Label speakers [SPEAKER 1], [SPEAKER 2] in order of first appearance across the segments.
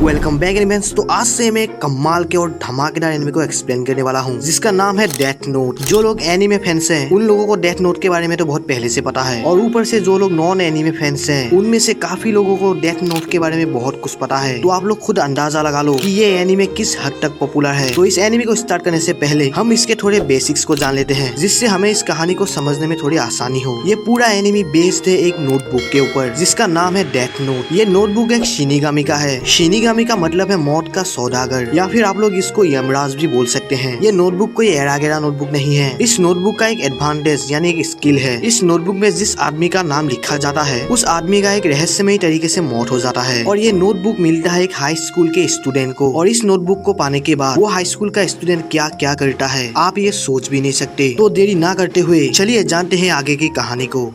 [SPEAKER 1] Welcome back एनिमेंस। तो आज से मैं एक कमाल के और धमाकेदार एनिमे को एक्सप्लेन करने वाला हूँ जिसका नाम है डेथ नोट। जो लोग एनिमे फैंस हैं उन लोगों को डेथ नोट के बारे में तो बहुत पहले से पता है, और ऊपर से जो लोग नॉन एनिमे फैंस हैं उनमें से काफी लोगों को डेथ नोट के बारे में बहुत कुछ पता है। तो आप लोग खुद अंदाजा लगा लो कि ये एनिमे किस हद तक पॉपुलर है। तो इस एनिमे को स्टार्ट करने से पहले हम इसके थोड़े बेसिक्स को जान लेते हैं, जिससे हमें इस कहानी को समझने में थोड़ी आसानी हो। ये पूरा एनिमे बेस्ड है एक नोटबुक के ऊपर जिसका नाम है डेथ नोट। ये नोटबुक एक शिनिगामी का है। शिनिगामी का मतलब है मौत का सौदागर, या फिर आप लोग इसको यमराज भी बोल सकते हैं। ये नोटबुक कोई एरा गेरा नोटबुक नहीं है। इस नोटबुक का एक एडवांटेज यानी एक स्किल है। इस नोटबुक में जिस आदमी का नाम लिखा जाता है उस आदमी का एक रहस्यमयी तरीके से मौत हो जाता है, और ये नोटबुक मिलता है एक हाई स्कूल के स्टूडेंट को। और इस नोटबुक को पाने के बाद वो हाई स्कूल का स्टूडेंट क्या क्या करता है आप ये सोच भी नहीं सकते। तो देरी ना करते हुए चलिए जानते हैं आगे की कहानी को।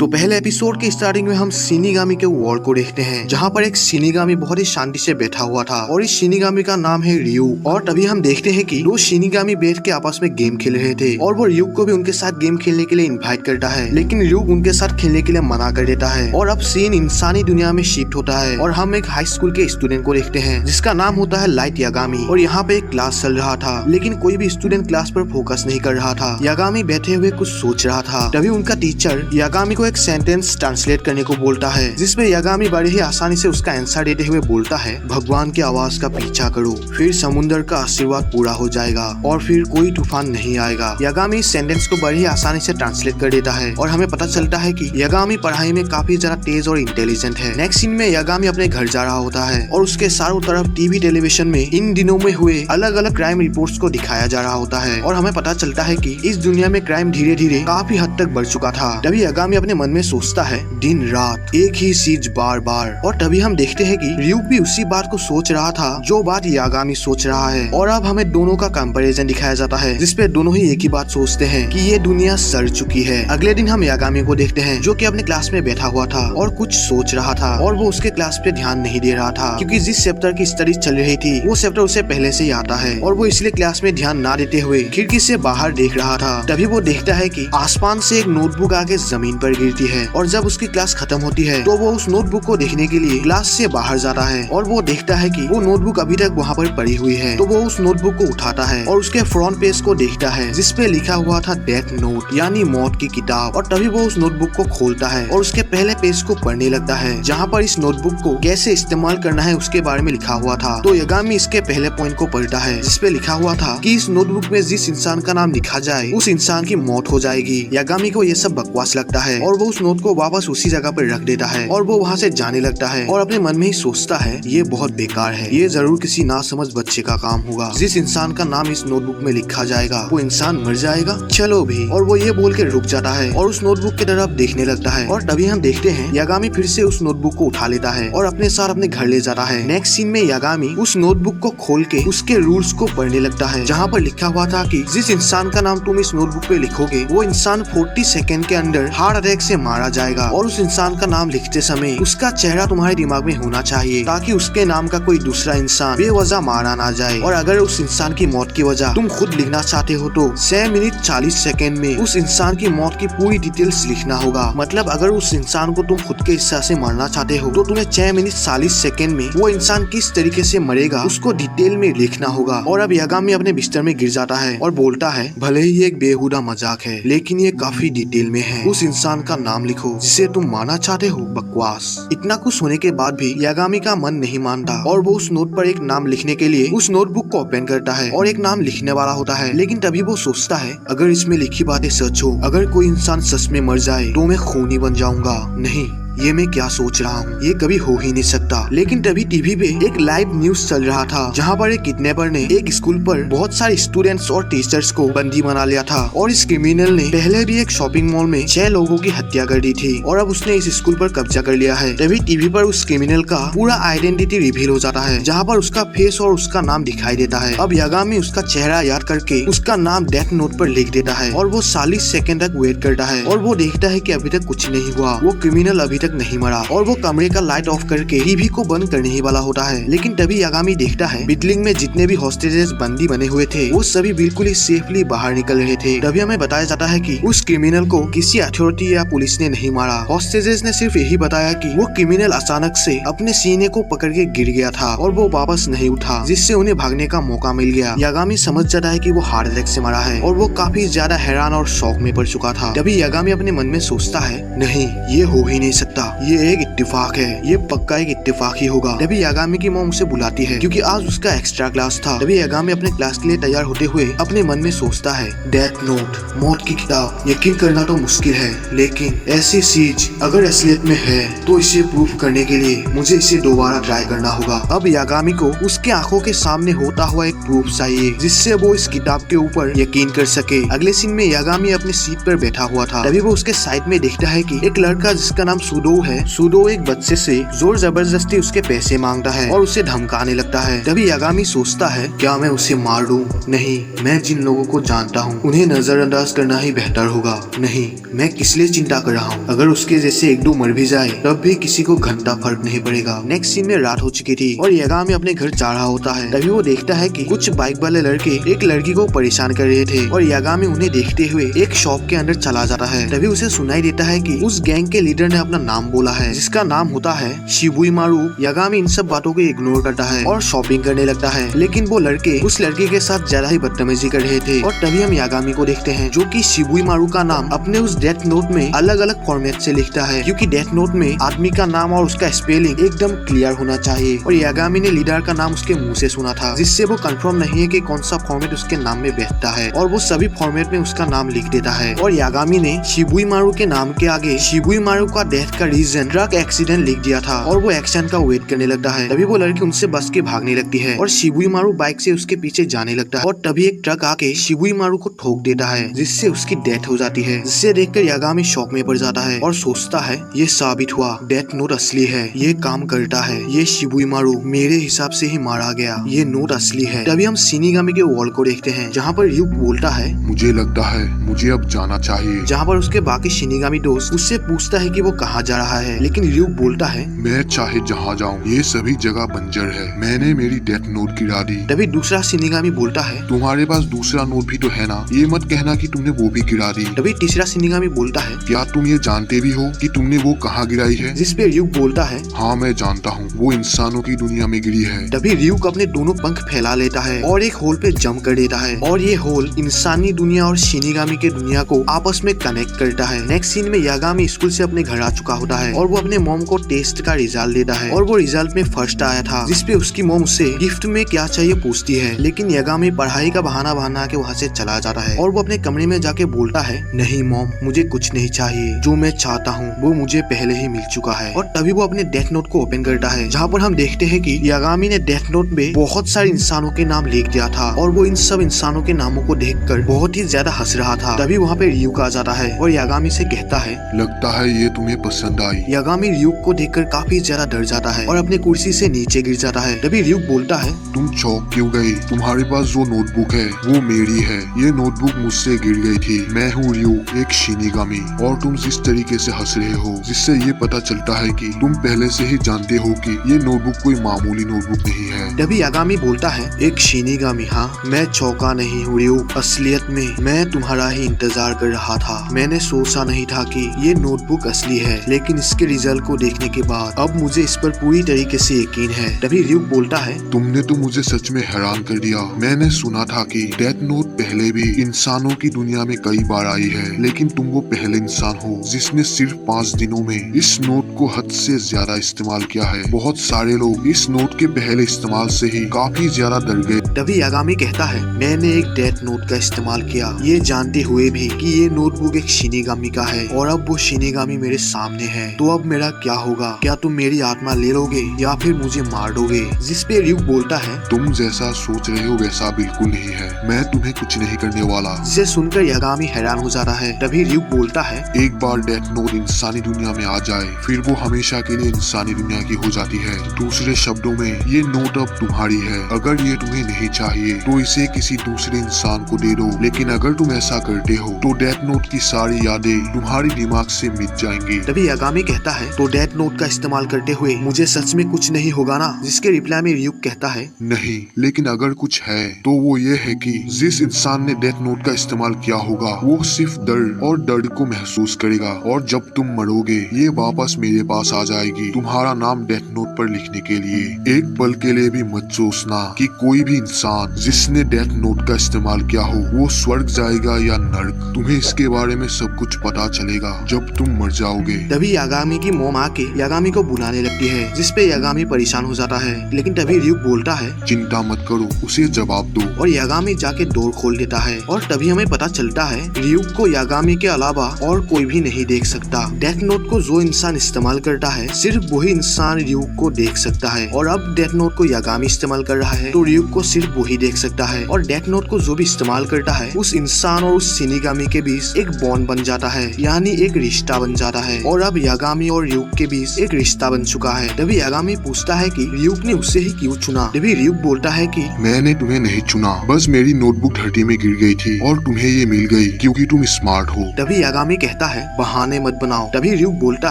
[SPEAKER 1] तो पहले एपिसोड के स्टार्टिंग में हम शिनिगामी के वर्ल्ड को देखते हैं, जहाँ पर एक शिनिगामी बहुत ही शांति से बैठा हुआ था, और इस शिनिगामी का नाम है रियू। और तभी हम देखते हैं कि दो शिनिगामी बैठ के आपस में गेम खेल रहे थे, और वो रियू को भी उनके साथ गेम खेलने के लिए इन्वाइट करता है, लेकिन रियू उनके साथ खेलने के लिए मना कर देता है। और अब सीन इंसानी दुनिया में शिफ्ट होता है, और हम एक हाई स्कूल के स्टूडेंट को देखते हैं जिसका नाम होता है लाइट यागामी। और यहाँ पे एक क्लास चल रहा था, लेकिन कोई भी स्टूडेंट क्लास पर फोकस नहीं कर रहा था। यागामी बैठे हुए कुछ सोच रहा था। तभी उनका टीचर यागामी को एक सेंटेंस ट्रांसलेट करने को बोलता है, जिसमें यागामी बड़े ही आसानी से उसका आंसर देते हुए बोलता है, भगवान की आवाज का पीछा करो, फिर समुद्र का आशीर्वाद पूरा हो जाएगा और फिर कोई तूफान नहीं आएगा। यागामी इस सेंटेंस को बड़ी ही आसानी से ट्रांसलेट कर देता है, और हमें पता चलता है कि यागामी पढ़ाई में काफी ज्यादा तेज और इंटेलिजेंट है। नेक्स्ट सीन में यागामी अपने घर जा रहा होता है, और उसके चारों तरफ टीवी टेलीविजन में इन दिनों में हुए अलग अलग क्राइम रिपोर्ट्स को दिखाया जा रहा होता है, और हमें पता चलता है कि इस दुनिया में क्राइम धीरे धीरे काफी हद तक बढ़ चुका था। तभी यागामी अपने मन में सोचता है, दिन रात एक ही चीज बार बार। और तभी हम देखते हैं कि रियू भी उसी बात को सोच रहा था जो बात यागामी सोच रहा है, और अब हमें दोनों का कंपैरिजन दिखाया जाता है, जिसपे दोनों ही एक ही बात सोचते हैं कि ये दुनिया सड़ चुकी है। अगले दिन हम यागामी को देखते हैं जो कि अपने क्लास में बैठा हुआ था और कुछ सोच रहा था, और वो उसके क्लास पे ध्यान नहीं दे रहा था, क्योंकि जिस चैप्टर की स्टडी चल रही थी वो चैप्टर उसे पहले से ही आता है, और वो इसलिए क्लास में ध्यान ना देते हुए खिड़की से बाहर देख रहा था। तभी वो देखता है कि आसमान से एक नोटबुक आके जमीन पर गिरती है, और जब उसकी क्लास खत्म होती है तो वो उस नोटबुक को देखने के लिए क्लास से बाहर जाता है, और वो देखता है कि वो नोटबुक अभी तक वहाँ पर पड़ी हुई है। तो वो उस नोटबुक को उठाता है और उसके फ्रंट पेज को देखता है, जिसपे लिखा हुआ था डेथ नोट यानी मौत की किताब। और तभी वो उस नोटबुक को खोलता है और उसके पहले पेज को पढ़ने लगता है, जहाँ पर इस नोटबुक को कैसे इस्तेमाल करना है उसके बारे में लिखा हुआ था। तो यागामी इसके पहले पॉइंट को पढ़ता है, जिसपे लिखा हुआ था कि इस नोटबुक में जिस इंसान का नाम लिखा जाए उस इंसान की मौत हो जाएगी। यागामी को ये सब बकवास लगता है, और वो उस नोट को वापस उसी जगह पर रख देता है, और वो वहाँ से जाने लगता है, और अपने मन में ही सोचता है ये बहुत बेकार है, ये जरूर किसी नासमझ बच्चे का काम होगा। जिस इंसान का नाम इस नोटबुक में लिखा जाएगा वो इंसान मर जाएगा, चलो भी। और वो ये बोल के रुक जाता है और उस नोटबुक की तरफ देखने लगता है, और तभी हम देखते हैं यागामी फिर से उस नोटबुक को उठा लेता है और अपने साथ अपने घर ले जाता है। नेक्स्ट सीन में यागामी उस नोटबुक को खोल के उसके रूल्स को पढ़ने लगता है, जहाँ पर लिखा हुआ था कि जिस इंसान का नाम तुम इस नोटबुक पे लिखोगे वो इंसान 40 सेकेंड के अंदर हार्ट अटैक से मारा जाएगा, और उस इंसान का नाम लिखते समय उसका चेहरा तुम्हारे दिमाग में होना चाहिए, ताकि उसके नाम का कोई दूसरा इंसान बेवजह मारा ना जाए। और अगर उस इंसान की मौत की वजह तुम खुद लिखना चाहते हो तो 6 मिनट 40 सेकेंड में उस इंसान की मौत की पूरी डिटेल्स लिखना होगा। मतलब अगर उस इंसान को तुम खुद के हिस्सा से मारना चाहते हो तो तुम्हें 6 मिनट 40 सेकेंड में वो इंसान किस तरीके से मरेगा उसको डिटेल में लिखना होगा। और अब यागामी अपने बिस्तर में गिर जाता है और बोलता है, भले ही एक बेहुदा मजाक है लेकिन ये काफी डिटेल में है, उस इंसान का नाम लिखो जिसे तुम मारना चाहते हो। बकवास। इतना कुछ होने के बाद भी यागामी का मन नहीं मानता, और वो उस नोट पर एक नाम लिखने के लिए उस नोटबुक को ओपन करता है, और एक नाम लिखने वाला होता है। लेकिन तभी वो सोचता है, अगर इसमें लिखी बातें सच हो, अगर कोई इंसान सच में मर जाए तो मैं खूनी बन जाऊंगा। नहीं, ये मैं क्या सोच रहा हूँ, ये कभी हो ही नहीं सकता। लेकिन तभी टीवी पे एक लाइव न्यूज चल रहा था, जहाँ पर एक किडनैपर ने एक स्कूल पर बहुत सारे स्टूडेंट्स और टीचर्स को बंदी बना लिया था, और इस क्रिमिनल ने पहले भी एक शॉपिंग मॉल में 6 लोगों की हत्या कर दी थी, और अब उसने इस स्कूल पर कब्जा कर लिया है। तभी टीवी पर उस क्रिमिनल का पूरा आइडेंटिटी रिवील हो जाता है, जहाँ पर उसका फेस और उसका नाम दिखाई देता है। अब यागामी उसका चेहरा याद करके उसका नाम डेथ नोट पर लिख देता है, और वो 40 सेकेंड तक वेट करता है, और वो देखता है कि अभी तक कुछ नहीं हुआ। वो क्रिमिनल अभी तक तक नहीं मरा और वो कमरे का लाइट ऑफ करके टीवी को बंद करने ही वाला होता है। लेकिन तभी यागामी देखता है बिल्डिंग में जितने भी हॉस्टेजेस बंदी बने हुए थे वो सभी बिल्कुल ही सेफली बाहर निकल रहे थे। तभी हमें बताया जाता है कि उस क्रिमिनल को किसी अथॉरिटी या पुलिस ने नहीं मारा। हॉस्टेजेस ने सिर्फ यही बताया कि वो क्रिमिनल अचानक से अपने सीने को पकड़ के गिर गया था और वो वापस नहीं उठा, जिससे उन्हें भागने का मौका मिल गया। यागामी समझ जाता है कि वो हार्ट अटैक से मरा है और वो काफी ज्यादा हैरान और शौक में पड़ चुका था। तभी यागामी अपने मन में सोचता है नहीं, ये हो ही नहीं सकता, ये एक इत्तेफाक है, ये पक्का एक इत्तेफाक ही होगा। तभी यागामी की मॉम उसे बुलाती है क्योंकि आज उसका एक्स्ट्रा क्लास था। तभी यागामी अपने क्लास के लिए तैयार होते हुए अपने मन में सोचता है डेथ नोट, मौत की किताब, यकीन करना तो मुश्किल है लेकिन ऐसी चीज अगर असलियत में है तो इसे प्रूफ करने के लिए मुझे इसे दोबारा ट्राई करना होगा। अब यागामी को उसके आंखों के सामने होता हुआ एक प्रूफ चाहिए जिससे वो इस किताब के ऊपर यकीन कर सके। अगले सीन में यागामी अपनी सीट पर बैठा हुआ था। तभी वो उसके साइड में देखता है कि एक लड़का जिसका नाम सुडो है, सुडो एक बच्चे से जोर जबरदस्ती उसके पैसे मांगता है और उसे धमकाने लगता है। तभी यागामी सोचता है क्या मैं उसे मार दूं? नहीं, मैं जिन लोगों को जानता हूँ उन्हें नजरअंदाज करना ही बेहतर होगा। नहीं, मैं किस लिए चिंता कर रहा हूँ, अगर उसके जैसे एक दो मर भी जाए तब भी किसी को घंटा फर्क नहीं पड़ेगा। नेक्स्ट सीन में रात हो चुकी थी और यागामी अपने घर जा रहा होता है। तभी वो देखता है कि कुछ बाइक वाले लड़के एक लड़की को परेशान कर रहे थे और यागामी उन्हें देखते हुए एक शॉप के अंदर चला जाता है। तभी उसे सुनाई देता है कि उस गैंग के लीडर ने अपना नाम बोला है जिसका नाम होता है शिबुइमारू। यागामी इन सब बातों को इग्नोर करता है और शॉपिंग करने लगता है, लेकिन वो लड़के उस लड़की के साथ ज्यादा ही बदतमीजी कर रहे थे। और तभी हम यागामी को देखते हैं जो कि शिबुइमारू का नाम अपने उस डेथ नोट में अलग अलग फॉर्मेट से लिखता है क्योंकि डेथ नोट में आदमी का नाम और उसका स्पेलिंग एकदम क्लियर होना चाहिए। और यागामी ने लीडर का नाम उसके मुंह से सुना था जिससे वो कंफर्म नहीं है कि कौन सा फॉर्मेट उसके नाम में बैठता है और वो सभी फॉर्मेट में उसका नाम लिख देता है। और यागामी ने शिबुइमारू के नाम के आगे शिबुइमारू का डेथ का रीजन ट्रक एक्सीडेंट लिख दिया था और वो एक्शन का वेट करने लगता है। तभी वो लड़की उनसे बच के भागने लगती है और शिबुइमारू बाइक से उसके पीछे जाने लगता है और तभी एक ट्रक आके शिबुइमारू को ठोक देता है जिससे उसकी डेथ हो जाती है। जिसे देखकर यागामी शॉक में पड़ जाता है और सोचता है ये साबित हुआ डेथ नोट असली है, ये काम करता है, ये शिबुइमारू मेरे हिसाब से ही मारा गया, ये नोट असली है। तभी हम शिनिगामी के वॉल को देखते हैं जहाँ पर यूक बोलता है
[SPEAKER 2] मुझे लगता है मुझे अब जाना चाहिए।
[SPEAKER 1] जहाँ पर उसके बाकी शिनिगामी दोस्त उससे पूछता है कि वो कहाँ जा रहा है, लेकिन यूक बोलता है
[SPEAKER 2] मैं चाहे जहाँ जाऊँ ये सभी जगह बंजर है, मैंने मेरी डेथ नोट गिरा दी।
[SPEAKER 1] तभी दूसरा शिनिगामी बोलता है
[SPEAKER 2] तुम्हारे पास दूसरा नोट भी तो है ना, ये मत कहना कि तुमने वो भी गिरा दी।
[SPEAKER 1] तभी तीसरा शिनिगामी बोलता है
[SPEAKER 2] क्या तुम ये जानते भी हो कि तुमने वो कहाँ गिराई है?
[SPEAKER 1] जिस पे र्यूक बोलता है
[SPEAKER 2] हाँ मैं जानता हूँ, वो इंसानों की दुनिया में गिरी है।
[SPEAKER 1] तभी र्यूक अपने दोनों पंख फैला लेता है और एक होल पे जंप कर देता है और ये होल इंसानी दुनिया और शिनिगामी के दुनिया को आपस में कनेक्ट करता है। नेक्स्ट सीन में यागामी स्कूल से अपने घर आ चुका होता है और वो अपने मॉम को टेस्ट का रिजल्ट देता है और वो रिजल्ट में फर्स्ट आया था, जिसपे उसकी मॉम उससे गिफ्ट में क्या चाहिए पूछती है, लेकिन यागामी पढ़ाई का बहाना के वहाँ से चला जाता है और वो अपने कमरे में जाके बोलता है नहीं मॉम, मुझे कुछ नहीं चाहिए, जो मैं चाहता हूँ वो मुझे पहले ही मिल चुका है। और तभी वो अपने डेथ नोट को ओपन करता है जहाँ पर हम देखते हैं कि यागामी ने डेथ नोट में बहुत सारे इंसानों के नाम लिख दिया था और वो इन सब इंसानों के नामों को देखकर बहुत ही ज्यादा हंस रहा था। तभी वहाँ पे र्यूक आ जाता है और यागामी से कहता है
[SPEAKER 2] लगता है ये तुम्हें पसंद आई।
[SPEAKER 1] यागामी र्यूक को देखकर काफी ज्यादा डर जाता है और अपने कुर्सी से नीचे गिर जाता है। तभी र्यूक बोलता है
[SPEAKER 2] तुम चौंक क्यों गई? तुम्हारे पास जो नोटबुक है वो मेरी है, ये नोटबुक मुझसे गिर गई थी। मैं हूँ र्यूक, एक शिनिगामी, और तुम जिस तरीके से हंस रहे हो जिससे ये पता चलता है कि तुम पहले से ही जानते हो कि ये नोटबुक कोई मामूली नोटबुक नहीं है।
[SPEAKER 1] तभी यागामी बोलता है एक शिनिगामी, हाँ मैं चौंका नहीं हूँ र्यूक, असलियत में मैं तुम्हारा ही इंतजार कर रहा था। मैंने सोचा नहीं था कि ये नोटबुक असली है, लेकिन इसके रिजल्ट को देखने के बाद अब मुझे इस पर पूरी तरीके से यकीन है। तभी र्यूक बोलता है
[SPEAKER 2] तुमने तो मुझे सच में हैरान कर दिया। मैंने सुना था कि डेथ नोट पहले भी इंसानों की दुनिया में कई बार आई है, लेकिन तुम वो पहले इंसान हो जिसने सिर्फ 5 दिनों में इस नोट को हद से ज्यादा इस्तेमाल किया है। बहुत सारे लोग इस नोट के पहले इस्तेमाल से ही काफी ज्यादा डर गए।
[SPEAKER 1] तभी यागामी कहता है मैंने एक डेथ नोट का इस्तेमाल किया, ये जानते हुए भी कि ये नोटबुक एक शिनिगामी का है और अब वो शिनिगामी मेरे सामने है, तो अब मेरा क्या होगा? क्या तुम मेरी आत्मा ले लोगे या फिर मुझे मार दोगे? जिस पे र्यूक बोलता है
[SPEAKER 2] तुम जैसा सोच रहे हो वैसा बिल्कुल नहीं है, मैं तुम्हें कुछ नहीं करने वाला।
[SPEAKER 1] जिसे सुनकर यागामी हैरान हो जाता है। तभी र्यूक बोलता है
[SPEAKER 2] एक बार डेथ नोट इंसानी दुनिया में आ जाए फिर वो हमेशा के लिए इंसानी दुनिया की हो जाती है। दूसरे शब्दों में ये नोट अब तुम्हारी है, अगर ये तुम्हें नहीं चाहिए तो इसे किसी दूसरे इंसान को दे दो, लेकिन अगर तुम ऐसा करते हो तो डेथ नोट की सारी यादें तुम्हारी दिमाग से मिट जाएंगी।
[SPEAKER 1] तभी यागामी कहता है तो डेथ नोट का इस्तेमाल करते हुए मुझे सच में कुछ नहीं होगा ना, जिसके रिप्लाई में रियूक कहता है
[SPEAKER 2] नहीं, लेकिन अगर कुछ है तो वो ये है कि जिस इंसान ने डेथ नोट का इस्तेमाल किया होगा वो सिर्फ दर्द और दर्द को महसूस करेगा, और जब तुम मरोगे ये वापस मेरे पास आ जाएगी तुम्हारा नाम डेथ नोट पर लिखने के लिए। एक पल के लिए भी मत सोचना कि कोई भी इंसान जिसने डेथ नोट का इस्तेमाल किया हो वो स्वर्ग जाएगा या नर्क। तुम्हें इसके बारे में सब कुछ पता चलेगा जब तुम मर जाओगे।
[SPEAKER 1] तभी यागामी की मोम आके यागामी को बुलाने लगती है, जिसपे यागामी परेशान हो जाता है। लेकिन तभी रियूक बोलता है
[SPEAKER 2] चिंता मत करो, उसे जवाब दो।
[SPEAKER 1] और यागामी जाके डोर खोल देता है और तभी हमें पता चलता है रियूक को यागामी के अलावा और कोई भी नहीं देख सकता। डेथ नोट को जो इंसान इस्तेमाल करता है सिर्फ वही इंसान रियूक को देख सकता है, और अब डेथ नोट को यागामी इस्तेमाल कर रहा है तो रियूक को सिर्फ वही देख सकता है। और डेथ नोट को जो भी इस्तेमाल करता है उस इंसान और उस शिनिगामी के बीच एक बॉन्ड बन जाता है, यानी एक रिश्ता बन जाता है। और अब यागामी और रियूक के बीच एक रिश्ता बन चुका है। तभी यागामी पूछता है कि रियूक ने उसे ही क्यों चुना। तभी रियूक बोलता है कि
[SPEAKER 2] मैंने तुम्हें नहीं चुना, बस मेरी नोटबुक धरती में गिर गई थी और तुम्हें ये मिल गई क्योंकि तुम स्मार्ट हो।
[SPEAKER 1] तभी यागामी कहता है बहाने मत बनाओ। तभी रियूक बोलता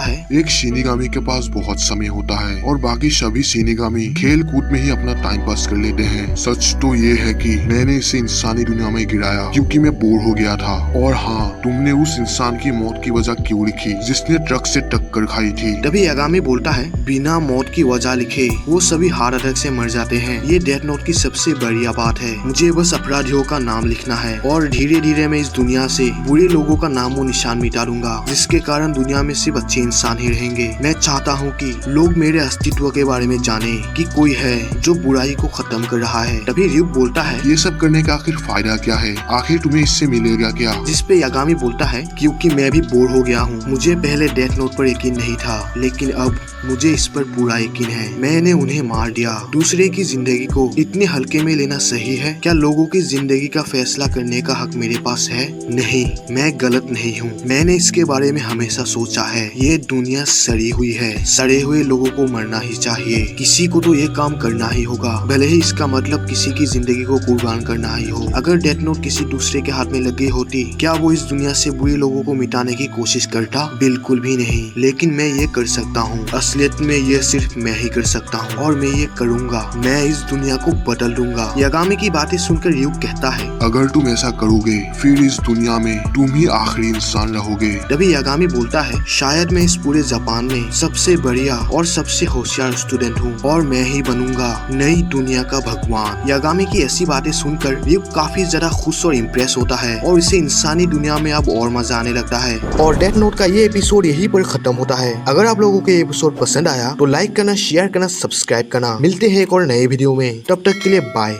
[SPEAKER 1] है
[SPEAKER 2] एक शिनिगामी के पास बहुत समय होता है और बाकी सभी शिनिगामी खेल कूद में ही अपना टाइम पास कर लेते हैं। सच तो ये है कि मैंने इसे इंसानी दुनिया में गिराया क्योंकि मैं बोर हो गया था। और हाँ, तुमने उस इंसान की मौत की वजह क्यों लिखी जिसने ट्रक से टक्कर खाई थी।
[SPEAKER 1] तभी यागामी बोलता है बिना मौत की वजह लिखे वो सभी हार्ट अटैक से मर जाते हैं। ये डेथ नोट की सबसे बढ़िया बात है। मुझे बस अपराधियों का नाम लिखना है और धीरे धीरे मैं इस दुनिया से बुरे लोगों का नाम वो निशान मिटा दूंगा, जिसके कारण दुनिया में सिर्फ अच्छे इंसान ही रहेंगे। मैं चाहता हूँ कि लोग मेरे अस्तित्व के बारे में जाने कि कोई है जो बुराई को खत्म कर रहा है। तभी रियूक बोलता है
[SPEAKER 2] ये सब करने का आखिर फायदा क्या है? आखिर तुम्हें इससे मिलेगा क्या?
[SPEAKER 1] जिसपे यागामी बोलता है क्योंकि मैं भी बोर हो गया हूँ। मुझे पहले डेथ नोट पर यकीन नहीं था, लेकिन अब मुझे इस पर पूरा यकीन है। मैंने उन्हें मार दिया। दूसरे की जिंदगी को इतने हल्के में लेना सही है? क्या लोगों की जिंदगी का फैसला करने का हक मेरे पास है? नहीं, मैं गलत नहीं हूँ। मैंने इसके बारे में हमेशा सोचा है। ये दुनिया सड़ी हुई है, सड़े हुए लोगों को मरना ही चाहिए। किसी को तो ये काम करना ही होगा, भले ही इसका मतलब किसी की जिंदगी को कुर्बान करना ही हो। अगर डेथ नोट किसी दूसरे के हाथ में लगी होती, क्या वो इस दुनिया से बुरे लोगों को मिटाने की कोशिश करता? बिल्कुल भी नहीं। लेकिन मैं ये कर सकता हूँ। असलियत में ये सिर्फ मैं ही कर सकता हूँ और मैं ये करूँगा। मैं इस दुनिया को बदल दूंगा। यागामी की बातें सुनकर रियूक कहता है
[SPEAKER 2] अगर तुम ऐसा करोगे फिर इस दुनिया में तुम ही आखिरी इंसान रहोगे।
[SPEAKER 1] तभी यागामी बोलता है शायद मैं इस पूरे जापान में सबसे बढ़िया और सबसे होशियार स्टूडेंट हूँ और मैं ही बनूंगा नई दुनिया का भगवान। यागामी की ऐसी बातें सुनकर रियूक काफी ज्यादा खुश और इम्प्रेस होता है और इसे इंसानी दुनिया में अब और मजा आने लगता है। और डेथ नोट का ये एपिसोड यहीं पर खत्म होता है। अगर आप लोगों को ये एपिसोड पसंद आया तो लाइक करना, शेयर करना, सब्सक्राइब करना। मिलते हैं एक और नए वीडियो में, तब तक के लिए बाय।